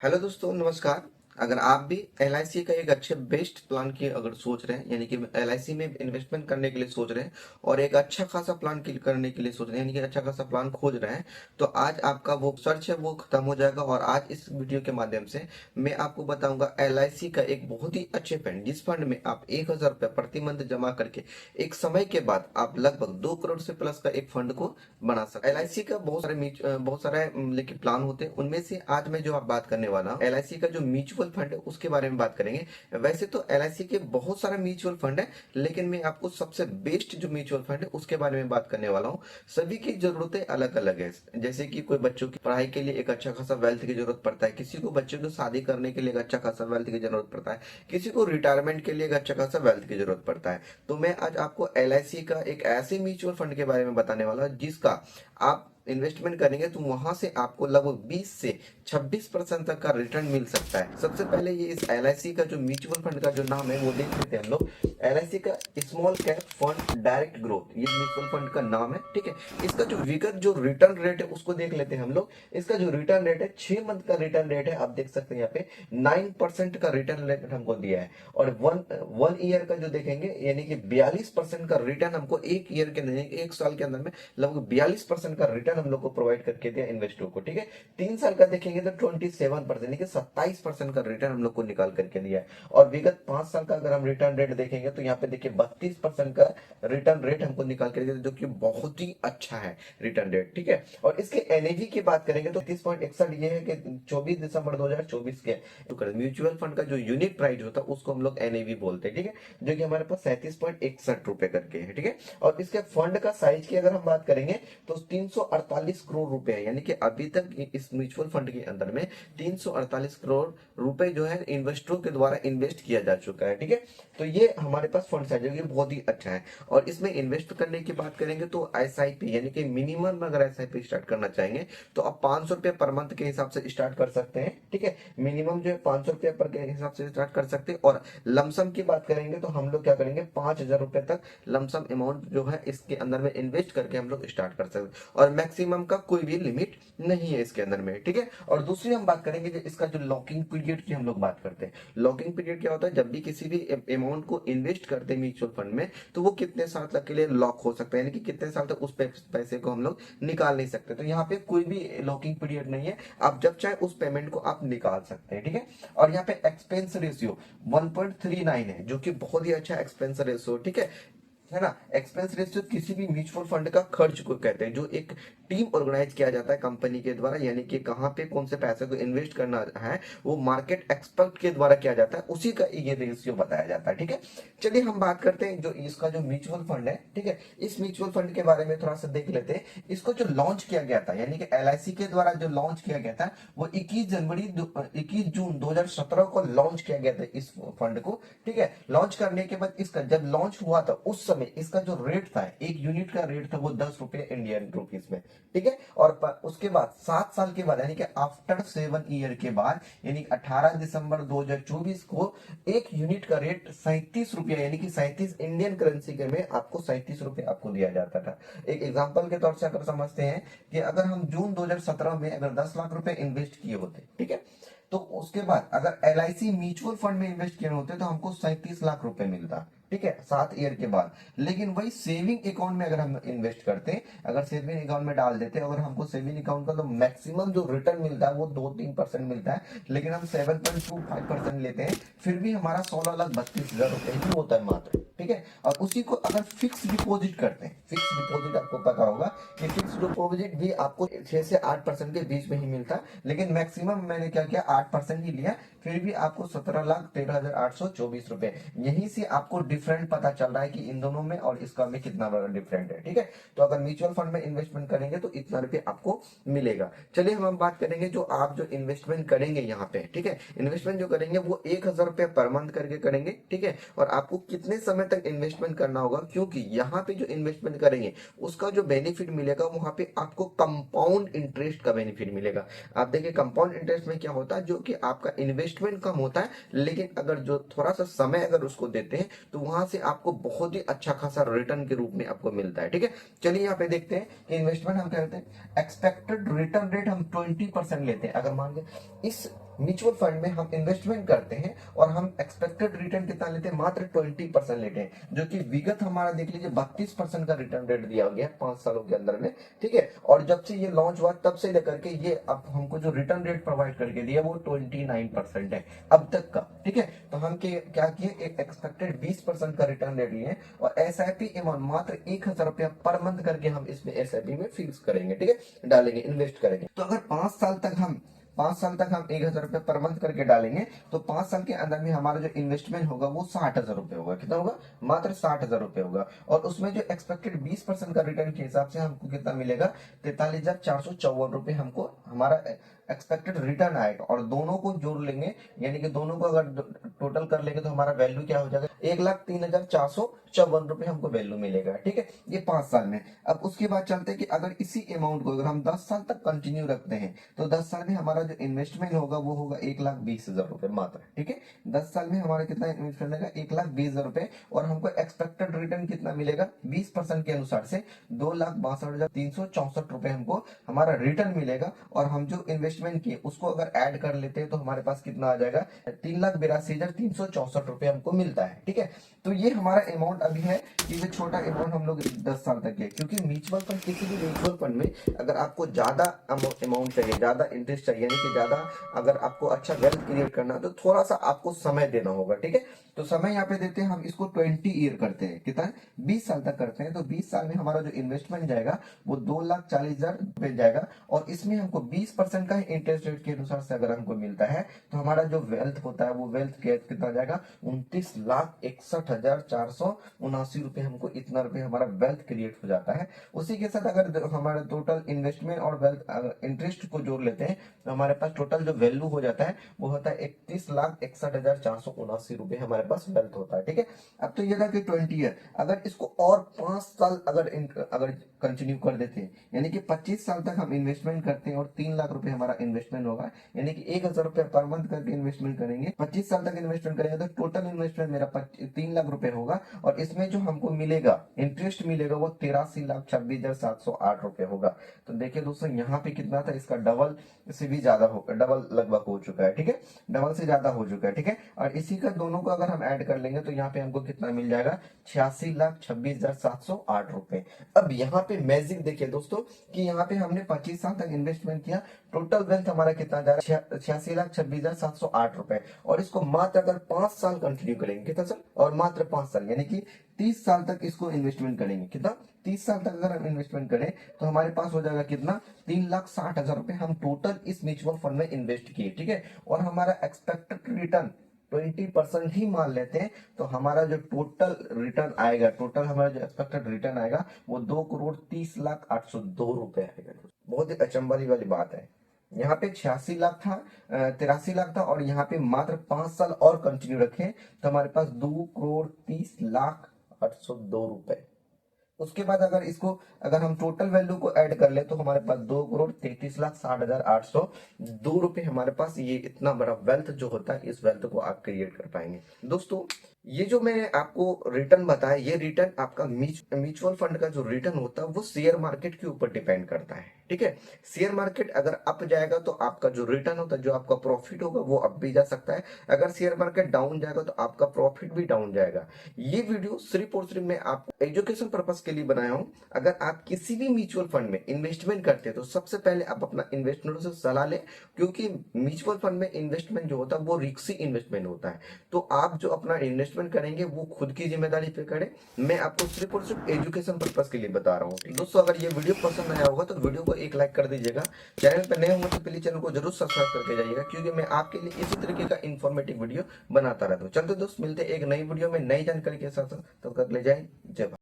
Hello दोस्तों, नमस्कार। अगर आप भी एलआईसी का एक अच्छे बेस्ट प्लान की अगर सोच रहे हैं, यानी कि एलआईसी में इन्वेस्टमेंट करने के लिए सोच रहे हैं और एक अच्छा खासा प्लान करने के लिए सोच रहे हैं, यानी कि अच्छा खासा प्लान खोज रहे हैं, तो आज आपका वो सर्च है वो खत्म हो जाएगा। और आज इस वीडियो के माध्यम से मैं आपको बताऊंगा एलआईसी का एक बहुत ही अच्छे फंड, जिस फंड में आप 1,000 रुपये प्रति मंथ जमा करके एक समय के बाद आप लगभग 2 करोड़ से प्लस का एक फंड को बना सकते। एलआईसी का बहुत सारे लेकिन प्लान होते हैं, उनमें से आज मैं जो आप बात करने वाला हूँ एलआईसी का जो म्यूचुअल फंड है उसके बारे में बात करेंगे। वैसे तो एलआईसी के बहुत सारे म्यूचुअल फंड है, लेकिन मैं आपको सबसे बेस्ट जो म्यूचुअल फंड है उसके बारे में बात करने वाला हूँ। सभी की जरूरतें अलग अलग है। जैसे कि कोई बच्चों की पढ़ाई के लिए एक अच्छा खासा वेल्थ की जरूरत पड़ता है, किसी को बच्चों को शादी करने के लिए एक अच्छा खासा वेल्थ की जरूरत पड़ता है, किसी को रिटायरमेंट के लिए एक अच्छा खासा वेल्थ की जरूरत पड़ता है। तो मैं आज आपको एलआईसी का एक ऐसे म्यूचुअल फंड के बारे में बताने वाला हूँ जिसका आप इन्वेस्टमेंट करेंगे तो वहां से आपको लगभग 20 से 26% तक का रिटर्न मिल सकता है। सबसे पहले ये इस एलआईसी का जो म्यूचुअल फंड का जो नाम है वो देख लेते हैं हम लोग। एलआईसी का small cap fund direct growth ये म्यूचुअल फंड का नाम है, ठीक है। इसका जो विगत जो रिटर्न रेट है उसको देख लेते हैं हम लोग। इसका जो रिटर्न रेट है 6 मंथ का रिटर्न रेट है, आप देख सकते हैं यहाँ पे 9% का रिटर्न रेट हमको दिया है। और वन ईयर का जो देखेंगे यानी कि 42% का रिटर्न हमको एक ईयर के नहीं, एक साल के अंदर में लगभग 42% का रिटर्न हम लोग को प्रोवाइड करके दिया इन्वेस्टर को, ठीक है। 3 साल का देखेंगे तो 27% यानी कि 27% का रिटर्न हम लोग को निकाल करके दिया है। और विगत 5 साल का अगर हम रिटर्न रेट देखेंगे तो यहाँ पे देखिए 32% का रिटर्न रेट हमको निकाल कर दिया, जो कि बहुत ही अच्छा है रिटर्न रेट, ठीक है। और इसके एनएवी की बात करेंगे तो 30.61 ये है कि 24 दिसंबर 2024 के म्यूचुअल फंड का जो यूनिट प्राइस होता है उसको हम लोग एनएवी बोलते हैं, ठीक है। जो कि हमारे पास 37.61 रुपए करके है, ठीक है। और इसके फंड का साइज की अगर हम बात करेंगे तो 348 करोड़ रुपए है, यानी कि अभी तक इस म्यूचुअल फंड के अंदर में 348 करोड़ रुपए जो है इन्वेस्टरों के द्वारा इन्वेस्ट किया जा चुका है, ठीक है। तो ये हमारे पास फंड साइज है, ये बहुत ही अच्छा है। और इसमें इन्वेस्ट करने की बात करेंगे तो एसआईपी यानी कि मिनिमम अगर एसआईपी स्टार्ट करना चाहेंगे तो आप 500 रुपये पर मंथ के हिसाब से स्टार्ट कर सकते हैं, ठीक है। मिनिमम जो है 500 रुपये पर के हिसाब से स्टार्ट कर सकते हैं। और लमसम की बात करेंगे तो हम लोग क्या करेंगे 5,000 रुपये तक लमसम अमाउंट जो है इसके अंदर में इन्वेस्ट करके हम लोग स्टार्ट कर सकते हैं। और मैक्सिमम का कोई भी लिमिट नहीं है इसके अंदर में, ठीक है। और दूसरी हम बात करेंगे जो इसका जो लॉकिंग पीरियड की हम लोग बात करते हैं। लॉकिंग पीरियड क्या होता है, जब भी किसी भी अमाउंट को इन्वेस्ट करते हैं म्यूचुअल फंड में तो वो कितने साल तक के लिए लॉक हो सकता है, यानी कि कितने साल तक उस पैसे को हम लोग निकाल नहीं सकते। तो यहाँ पे कोई भी लॉकिंग पीरियड नहीं है, आप जब चाहे उस पेमेंट को आप निकाल सकते हैं, ठीक है। और यहाँ पे एक्सपेंस रेशियो 1.39 है, जो कि बहुत ही अच्छा एक्सपेंस रेशियो, ठीक है ना। एक्सपेंस रेशियो किसी भी म्यूचुअल फंड का खर्च को कहते हैं, जो एक टीम ऑर्गेनाइज किया जाता है कंपनी के द्वारा, यानी कि कहाँ पे कौन से पैसे को इन्वेस्ट करना है वो मार्केट एक्सपर्ट के द्वारा किया जाता है, उसी का ये रेशियो बताया जाता है, ठीक है। चलिए हम बात करते हैं जो इसका जो म्यूचुअल फंड है, ठीक है। इस म्यूचुअल फंड के बारे में थोड़ा सा देख लेते हैं। इसको जो लॉन्च किया गया था यानी कि एलआईसी के द्वारा जो लॉन्च किया गया था वो 21 जून 2017 को लॉन्च किया गया था इस फंड को, ठीक है। लॉन्च करने के बाद इसका जब लॉन्च हुआ था उस समय इसका जो रेट था, एक यूनिट का रेट था वो 10 रुपए इंडियन रुपीस में, ठीक है। और उसके बाद 7 साल के बाद यानी कि आफ्टर 7 ईयर के बाद यानी 18 दिसंबर 2024 को एक यूनिट का रेट 37 रुपया यानी कि 37 इंडियन करेंसी के में आपको 37 रुपये आपको दिया जाता था। एक एग्जांपल के तौर से अगर समझते हैं कि अगर हम जून 2017 में अगर 10 लाख रुपए इन्वेस्ट किए होते, ठीक है, तो उसके बाद अगर एलआईसी म्यूचुअल फंड में इन्वेस्ट किए होते तो हमको 37 लाख रुपए मिलता, ठीक है, 7 ईयर के बाद। लेकिन वही सेविंग अकाउंट में अगर हम इन्वेस्ट करते हैं, अगर सेविंग अकाउंट में डाल देते हैं, अगर हमको सेविंग अकाउंट का तो मैक्सिमम जो रिटर्न मिलता है वो 2-3% मिलता है, लेकिन हम 7.25% लेते हैं, फिर भी हमारा 16,32,000 रुपए ही होता है मात्र, ठीक है। और उसी को अगर फिक्स डिपॉजिट करते हैं, फिक्स डिपॉजिट आपको पता होगा कि फिक्स डिपॉजिट भी आपको 6 से 8% के बीच में ही मिलता है, लेकिन मैक्सिमम मैंने क्या किया 8% ही लिया, फिर भी आपको 17,13,824 रुपए। यहीं से आपको डिफरेंट पता चल रहा है कि इन दोनों में और इसका में कितना बड़ा डिफरेंट है, ठीक है। तो अगर म्यूचुअल फंड में इन्वेस्टमेंट करेंगे तो इतना रुपये आपको मिलेगा। चलिए हम बात करेंगे जो आप जो इन्वेस्टमेंट करेंगे यहाँ पे, ठीक है। इन्वेस्टमेंट जो करेंगे वो 1,000 रुपये पर मंथ करके करेंगे, ठीक है। और आपको कितने समय तक इन्वेस्टमेंट करना होगा, क्योंकि यहाँ पे जो इन्वेस्टमेंट करेंगे उसका जो बेनिफिट मिलेगा वहां पे आपको कंपाउंड इंटरेस्ट का बेनिफिट मिलेगा। आप देखिए कंपाउंड इंटरेस्ट में क्या होता है, जो कि आपका इन्वेस्टमेंट कम होता है, लेकिन अगर जो थोड़ा सा समय अगर उसको देते हैं तो वहां से आपको बहुत ही अच्छा खासा रिटर्न के रूप में आपको मिलता है, ठीक है। चलिए यहाँ पे देखते हैं कि इन्वेस्टमेंट हम करते हैं, एक्सपेक्टेड रिटर्न रेट हम 20% लेते हैं। अगर मान लीजिए इस म्यूचुअल फंड में हम इन्वेस्टमेंट करते हैं और हम एक्सपेक्टेड रिटर्न कितना लेते हैं, मात्र 20% लेते हैं, जो कि विगत हमारा देख लीजिए 32% का रिटर्न रेट दिया गया 5 सालों के अंदर में, ठीक है। और जब से ये लॉन्च हुआ तब से लेकर के ये अब हमको जो रिटर्न रेट प्रोवाइड करके दिया वो 29% है अब तक का, ठीक है। तो हम क्या किए, एक एक्सपेक्टेड 20% का रिटर्न रेट लिए और SIP अमाउंट मात्र 1,000 रुपया पर मंथ करके हम इसमें SIP में फिक्स करेंगे, ठीक है, डालेंगे, इन्वेस्ट करेंगे। तो अगर 5 साल तक हम 1,000 रुपये पर मंथ करके डालेंगे तो 5 साल के अंदर में हमारा जो इन्वेस्टमेंट होगा वो 60,000 रुपये होगा। कितना होगा, मात्र 60,000 रुपये होगा। और उसमें जो एक्सपेक्टेड 20% का रिटर्न के हिसाब से हमको कितना मिलेगा, 43,454 रुपये हमको हमारा एक्सपेक्टेड रिटर्न आएगा। और दोनों को जोड़ लेंगे, यानी कि दोनों को अगर टोटल कर लेंगे तो हमारा वैल्यू क्या हो जाएगा, 1,03,454 रुपये हमको वैल्यू मिलेगा, ठीक है, ये 5 साल में। अब उसके बाद चलते हैं कि अगर इसी अमाउंट को अगर हम 10 साल तक कंटिन्यू रखते हैं तो 10 साल में हमारा जो इन्वेस्टमेंट होगा वो होगा 1,20,000 रुपये मात्र, ठीक है। 10 साल में हमारा कितना इन्वेस्टमेंट होगा, 1,20,000 रुपये। और हमको एक्सपेक्टेड रिटर्न कितना मिलेगा, 20% के अनुसार से 2,62,364 रुपये हमको हमारा रिटर्न मिलेगा। और हम जो इन्वेस्टमेंट किए उसको अगर ऐड कर लेते हैं तो हमारे पास कितना आ जाएगा, 3,82,364 रुपये हमको मिलता है, ठीक है। तो ये हमारा अमाउंट अभी है, ये छोटा अमाउंट हम लोग 10 साल तक है, क्योंकि म्यूचुअल फंड, किसी भी म्यूचुअल फंड में अगर आपको ज्यादा अमाउंट चाहिए, ज्यादा इंटरेस्ट चाहिए, यानी कि ज्यादा अगर आपको अच्छा वेल्थ क्रिएट करना है तो थोड़ा सा आपको समय देना होगा, ठीक है। तो समय यहाँ पे देते हैं हम इसको 20 ईयर करते हैं, कितना, 20 साल तक करते हैं। तो 20 साल में हमारा जो इन्वेस्टमेंट जाएगा वो 2,40,000 रुपये जाएगा। और इसमें हमको 20% का इंटरेस्ट रेट के अनुसार से अगर हमको मिलता है तो हमारा जो वेल्थ होता है वो वेल्थ कितना जाएगा, 29,61,479 रुपये, हमको इतना रुपये हमारा वेल्थ क्रिएट हो जाता है। उसी के साथ अगर हमारा टोटल इन्वेस्टमेंट और वेल्थ इंटरेस्ट को जोड़ लेते हैं तो हमारे पास टोटल जो वैल्यू हो जाता है वो होता है 31,61,479 रुपये हमारे पास वेल्थ होता है, ठीक है। अब तो ये था कि 20 ईयर, अगर इसको और 5 साल अगर कंटिन्यू कर देते हैं, यानी कि 25 साल तक हम इन्वेस्टमेंट करते हैं और 3 लाख रुपए हमारा इन्वेस्टमेंट होगा, यानी कि 1,000 रुपए पर मंथ करके इन्वेस्टमेंट करेंगे, 25 साल तक इन्वेस्टमेंट करेंगे तो टोटल इन्वेस्टमेंट मेरा 3 लाख रुपए होगा। और इसमें जो हमको मिलेगा इंटरेस्ट मिलेगा वो 83,26,708 रुपए होगा। तो देखिए दोस्तों यहाँ पे कितना था, इसका डबल से भी ज्यादा होगा, डबल लगभग हो चुका है, ठीक है, डबल से ज्यादा हो चुका है, ठीक है। और इसी का दोनों को अगर हम ऐड कर लेंगे तो यहाँ पे हमको कितना मिल जाएगा, 86,26,708 रुपए। अब यहाँ पे मैजिक देखिए दोस्तों कि यहाँ पे हमने 25 साल तक इन्वेस्टमेंट किया, टोटल वेल्थ हमारा कितना जा रहा है, 86,26,708 रुपए। और इसको मात्र अगर 5 साल कंटिन्यू करेंगे, कितना सर, और मात्र 5 साल, यानी कि 30 साल तक इसको इन्वेस्टमेंट करेंगे, कितना, 30 साल तक अगर हम इन्वेस्टमेंट करें तो हमारे पास हो जाएगा कितना, 3,60,000 रुपए हम टोटल इस म्यूचुअल फंड में इन्वेस्ट किए, ठीक है। और हमारा एक्सपेक्टेड रिटर्न 20% ही मान लेते हैं तो हमारा जो टोटल रिटर्न आएगा, टोटल हमारा जो एक्सपेक्टेड रिटर्न आएगा वो 2,30,08,02 रुपए आएगा। बहुत ही अचंभा वाली बात है, यहाँ पे 86 लाख था, 83 लाख था, और यहाँ पे मात्र 5 साल और कंटिन्यू रखें तो हमारे पास 2,30,08,02 रुपए। उसके बाद अगर हम टोटल वैल्यू को ऐड कर ले तो हमारे पास 2,33,60,802 रुपए हमारे पास, ये इतना बड़ा वेल्थ जो होता है इस वेल्थ को आप क्रिएट कर पाएंगे। दोस्तों ये जो मैंने आपको रिटर्न बताया, ये रिटर्न आपका म्यूचुअल फंड का जो रिटर्न होता है वो शेयर मार्केट के ऊपर डिपेंड करता है, ठीक है। शेयर मार्केट अगर अप जाएगा तो आपका जो रिटर्न होता है, जो आपका प्रॉफिट होगा वो अप भी जा सकता है, अगर शेयर मार्केट डाउन जाएगा तो आपका प्रॉफिट भी डाउन जाएगा। ये वीडियो सिर्फ और सिर्फ मैं आपको एजुकेशन पर्पस के लिए बनाया हूं। अगर आप किसी भी म्यूचुअल फंड में इन्वेस्टमेंट करते हैं तो सबसे पहले आप अपना इन्वेस्टमेंट से सलाह लें, क्योंकि म्यूचुअल फंड में इन्वेस्टमेंट जो होता है वो रिस्की इन्वेस्टमेंट होता है। तो आप जो अपना इन्वेस्टमेंट करेंगे वो खुद की जिम्मेदारी पे करें, मैं आपको सिर्फ और सिर्फ एजुकेशन पर्पस के लिए बता रहा हूँ। दोस्तों अगर ये वीडियो पसंद आया होगा तो वीडियो को एक लाइक कर दीजिएगा, चैनल पर नए होंगे तो प्लीज चैनल को जरूर सब्सक्राइब करके जाइएगा, क्योंकि मैं आपके लिए इसी तरीके का इन्फॉर्मेटिव वीडियो बनाता रहता हूँ। चलते दोस्त मिलते एक नई वीडियो में नई जानकारी के साथ, तब तक ले जाए, जय भारत।